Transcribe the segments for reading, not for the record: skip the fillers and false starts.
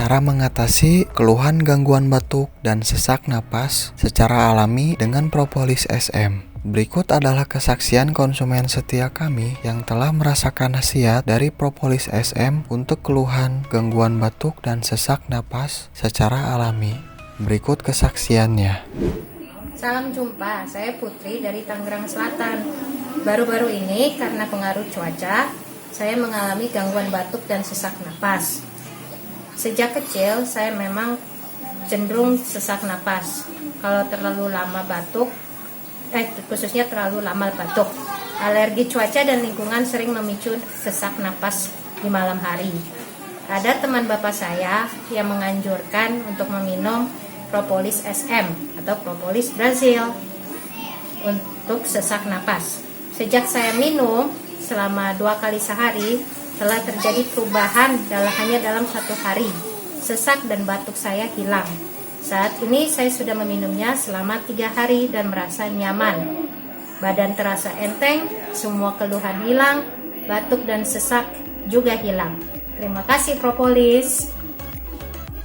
Cara mengatasi keluhan gangguan batuk dan sesak napas secara alami dengan propolis SM. Berikut adalah kesaksian konsumen setia kami yang telah merasakan khasiat dari propolis SM untuk keluhan gangguan batuk dan sesak napas secara alami. Berikut kesaksiannya. Salam jumpa, saya Putri dari Tangerang Selatan. Baru-baru ini karena pengaruh cuaca, saya mengalami gangguan batuk dan sesak napas. Sejak kecil saya memang cenderung sesak napas. Kalau terlalu lama batuk, khususnya terlalu lama batuk. Alergi cuaca dan lingkungan sering memicu sesak napas di malam hari. Ada teman bapak saya yang menganjurkan untuk meminum propolis SM atau propolis Brazil untuk sesak napas. Sejak saya minum selama 2 kali sehari, telah terjadi perubahan hanya dalam 1 hari. Sesak dan batuk saya hilang. Saat ini saya sudah meminumnya selama 3 hari dan merasa nyaman. Badan terasa enteng, semua keluhan hilang, batuk dan sesak juga hilang. Terima kasih propolis.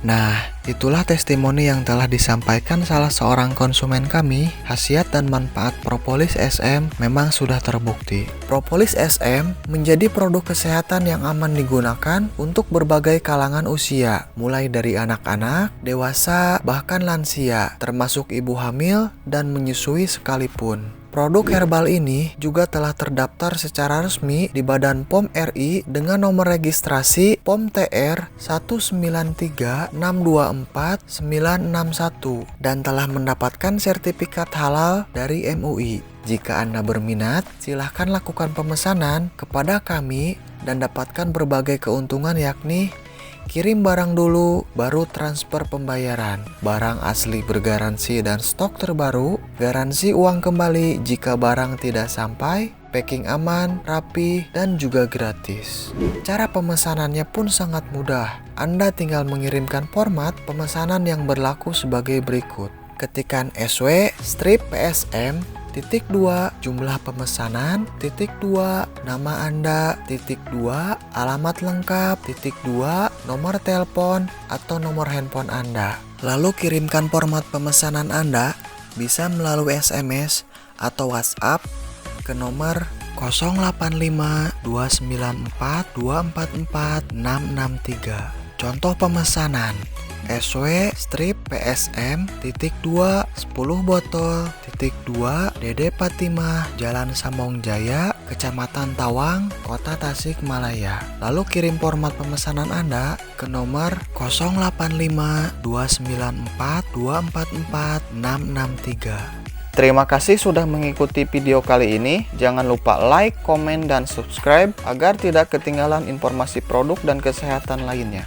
Nah, itulah testimoni yang telah disampaikan salah seorang konsumen kami. Khasiat dan manfaat propolis SM memang sudah terbukti. Propolis SM menjadi produk kesehatan yang aman digunakan untuk berbagai kalangan usia, mulai dari anak-anak, dewasa, bahkan lansia, termasuk ibu hamil dan menyusui sekalipun. Produk herbal ini juga telah terdaftar secara resmi di Badan POM RI dengan nomor registrasi POM TR 193624961 dan telah mendapatkan sertifikat halal dari MUI. Jika Anda berminat, silahkan lakukan pemesanan kepada kami dan dapatkan berbagai keuntungan, yakni kirim barang dulu, baru transfer pembayaran. Barang asli bergaransi dan stok terbaru, garansi uang kembali jika barang tidak sampai, packing aman, rapi, dan juga gratis. Cara pemesanannya pun sangat mudah. Anda tinggal mengirimkan format pemesanan yang berlaku sebagai berikut. Ketikan SW strip PSM -2 jumlah pemesanan -2 nama Anda -2 alamat lengkap -2 nomor telepon atau nomor handphone Anda. Lalu kirimkan format pemesanan Anda bisa melalui SMS atau WhatsApp ke nomor 085294244663. Contoh pemesanan: SW strip PSM -2 10 botol -2 Dede Patimah, Jalan Sambong Jaya, Kecamatan Tawang, Kota Tasikmalaya. Lalu kirim format pemesanan Anda ke nomor 085294244663. Terima kasih sudah mengikuti video kali ini. Jangan lupa like, komen, dan subscribe agar tidak ketinggalan informasi produk dan kesehatan lainnya.